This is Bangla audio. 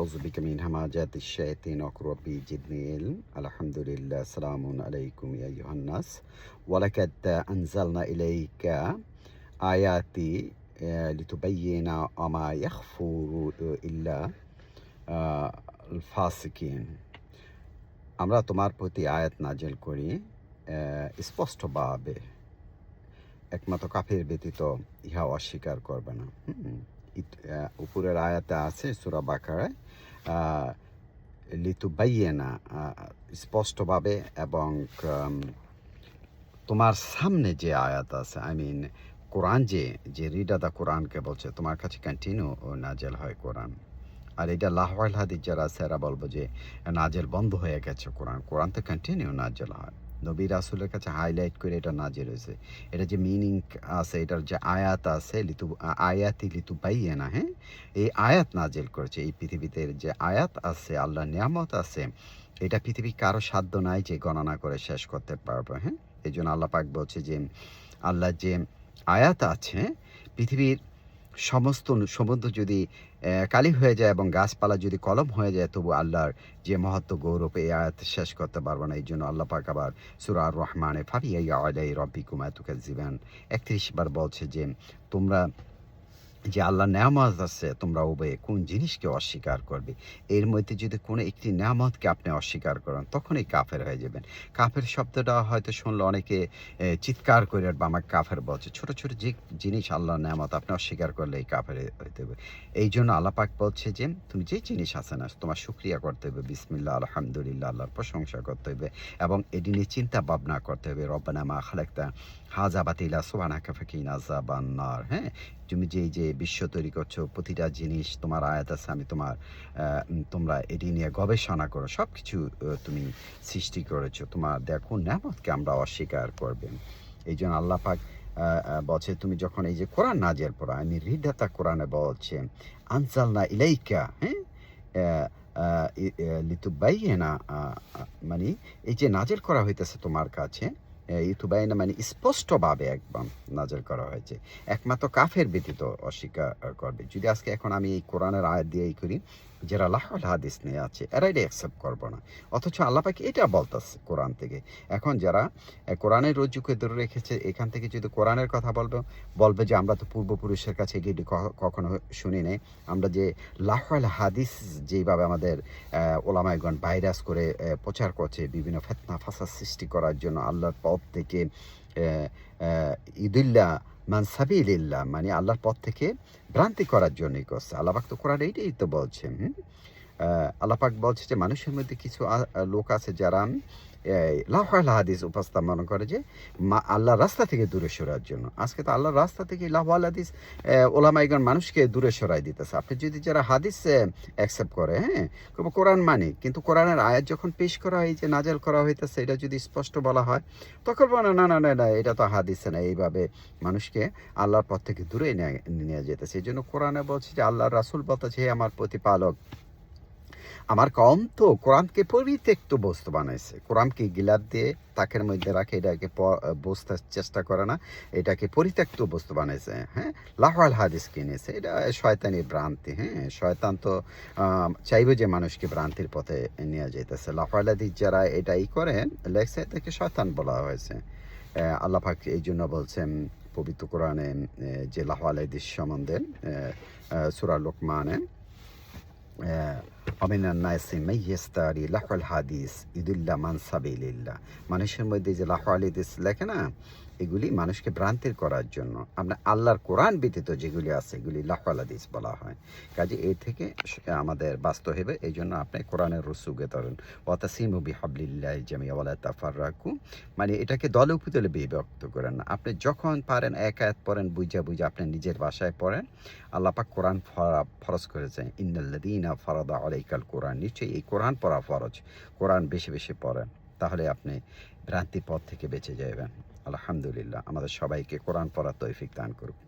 أعوذ بك من همزات الشياطين وقربي جبريل الحمد لله سلام عليكم يا أيها الناس ولقد أنزلنا إليك آياتي لتبين وما يخفر إلا الفاسقين আমরা তোমার প্রতি আয়াত নাজিল করি স্পষ্টভাবে একমাত্র কাফের ব্যতীত ইহা অস্বীকার করবে না। উপরের আয়াতে আছে সূরা বাকারায় লিতুবাইয়িনা স্পষ্টভাবে এবং তোমার সামনে যে আয়াত আছে কোরআন যে রিড দা কোরআনকে বলছে তোমার কাছে কন্টিনিউ নাজেল হয় কোরআন। আর এটা লাহওয়াল হাদিস যারা আছে এরা বলবো যে নাজেল বন্ধ হয়ে গেছে কোরআন তো কন্টিনিউ নাজেল হয়। নবী রাসূলের কাছে হাইলাইট করে এটা নাজেল হয়েছে। এটা যে মিনিং আছে, এটার যে আয়াত আছে আয়াতি লিতুবাইয়িনা, এই আয়াত নাজেল করেছে। এই পৃথিবীতে যে আয়াত আছে, আল্লাহর নিয়ামত আছে, এটা পৃথিবী কারো সাধ্য নাই যে গণনা করে শেষ করতে পারবে। এই জন্য আল্লাহ পাক বলছে যে আল্লাহর যে আয়াত আছে, পৃথিবীর সমস্ত সমুদ্র যদি কালি হয়ে যায় এবং গাছপালা যদি কলম হয়ে যায়, তবু আল্লাহর যে মহত্ব গৌরব এই আয়াত শেষ করতে পারবো না। এই জন্য আল্লাহ পাক আবার সূরা আর রহমানে ফাবিআইয়ি আলাই রাব্বিকুমা তুকাজ্জিবান ৩১ বার বলছে যে তোমরা যে আল্লাহর নেয়ামত আছে তোমরা উভয়ে কোন জিনিসকে অস্বীকার করবে। এর মধ্যে যদি কোনো একটি নেয়ামতকে আপনি অস্বীকার করেন তখনই কাফের হয়ে যাবেন। কাফের শব্দটা হয়তো শুনলে অনেকে চিৎকার করে বা আমাকে কাফের বলছে। ছোট ছোট যে জিনিস আল্লাহর নেয়ামত আপনি অস্বীকার করলে এই কাফের হইতে হবে। এই জন্য আল্লাহ পাক বলছে যে তুমি যে জিনিস আছে না তোমার শুকরিয়া করতে হবে, বিসমিল্লাহ আলহামদুলিল্লাহ আল্লাহর প্রশংসা করতে হবে এবং এটি নিয়ে চিন্তা ভাবনা করতে হবে। রব্বানা মা খালাকতা হাযা বাতিলা সুবহানাকা ফাকিনা আযাবান নার। তুমি যে বিশ্ব তৈরি করছো, প্রতিটা জিনিস তোমার আয়াত আছে, তোমরা এটি নিয়ে গবেষণা করো, সব কিছু তুমি সৃষ্টি করেছো, তোমার দেখো নেয়ামতকে আমরা অস্বীকার করবে। এই জন্য আল্লাহ পাক বলছে তুমি যখন এই যে কোরআন নাজেল পড়া, আমি হৃদয়তা কোরআনে বলছে আনজালনা ইলাইকা লিতুবাইয়িনা, মানে এই যে নাজেল করা হইতেছে তোমার কাছে, ইতুবাইনা মানে স্পষ্টভাবে একদম নাজেল করা হয়েছে, একমাত্র কাফের ব্যতীত অস্বীকার করবে। যদি আজকে এখন আমি এই কোরআনের আয়াত দিয়েই করি, যারা লাহওয়াল হাদিস নিয়ে আছে এরা এটা অ্যাকসেপ্ট করবো না, অথচ আল্লাহ পাক এটা বলতেছে কোরআন থেকে। এখন যারা কোরআনের রজ্জুকে ধরে রেখেছে, এখান থেকে যদি কোরআনের কথা বলবে যে আমরা তো পূর্বপুরুষের কাছে গিয়ে কখনো শুনি নাই, আমরা যে লাহওয়াল হাদিস যেইভাবে আমাদের ওলামায়গণ ভাইরাস করে প্রচার করছে বিভিন্ন ফিতনা ফাসাদ সৃষ্টি করার জন্য আল্লাহর পথ থেকে ইদুল্লাহ মান সাবিলিল্লাহ, মানে আল্লাহর পথ থেকে ভ্রান্তি করার জন্যই করছে। আল্লাহ পাক তো কোরআন এইটাই তো বলছেন। আল্লাহ পাক বলছে যে মানুষের মধ্যে কিছু লোক আছে যারা লাহওয়াল হাদিস উপস্থাপন করে যে আল্লাহর রাস্তা থেকে দূরে সরার জন্য। আজকে তো আল্লাহর রাস্তা থেকে লাহওয়াল হাদিস ওলামাইগণ মানুষকে দূরে সরাই দিতেছে। আপনি যদি যারা হাদিস অ্যাকসেপ্ট করে, কোরআন মানে, কিন্তু কোরআনের আয়াত যখন পেশ করা হয়, যে নাজেল করা হইতেছে, এটা যদি স্পষ্ট বলা হয় তখন বলে না না না না এটা তো হাদিসে না, এইভাবে মানুষকে আল্লাহর পথ থেকে দূরে নিয়ে যেতেছে। এই জন্য কোরআনে বলছে যে আল্লাহর রাসূল বলতেছে হে আমার প্রতিপালক, আমার কম তো কোরআনকে পরিত্যক্ত বস্তু বানাইছে, কোরআনকে গিলাপ দিয়ে তাকের মধ্যে রাখে, এটাকে বুঝতে চেষ্টা করে না, এটাকে পরিত্যক্ত বস্তু বানাইছে। লাহওয়াল হাদিস কিনেছে, এটা শয়তানি ভ্রান্তি। শয়তান তো চাইবে যে মানুষকে ভ্রান্তির পথে নিয়ে যেতেছে। লাহওয়াল হাদিস যারা এটাই করে লেখছে, এটাকে শয়তান বলা হয়েছে। আল্লাহ পাক এই জন্য বলছেন পবিত্র কোরআনে যে লাহওয়াল হাদিস সম্বন্ধে সূরা লোকমানে মানুষের মধ্যে যে লাহওয়াল হাদিস লেখে না, এগুলি মানুষকে ভ্রান্তির করার জন্য। আপনার আল্লাহর কোরআন ব্যতীত যেগুলি আছে এগুলি লাহওয়াল হাদিস বলা হয়। কাজে এর থেকে আমাদের বাঁচতে হবে। এই জন্য আপনি কোরআনের রসুকে ধরেন, ওয়াতাসিমু বিহাবলিল্লাহি জামিআ ওয়ালা তাফাররাকু, মানে এটাকে দলে উপদলে বিভক্ত করেন না। আপনি যখন পারেন এক আয়াত পড়েন, বুঝা আপনি নিজের ভাষায় পড়েন। আল্লাহ পাক কোরআন ফরজ করেছেন, ইন্নাল্লাযীনা ফারাদা আলাইকাল কোরআন, নিশ্চয়ই এই কোরআন পড়া ফরজ। কোরআন বেশি বেশি পড়েন, তাহলে আপনি ভ্রান্তি পথ থেকে বেঁচে যাবেন। আলহামদুলিল্লাহ, আমাদের সবাইকে কোরআন পড়ার তৌফিক দান করুন।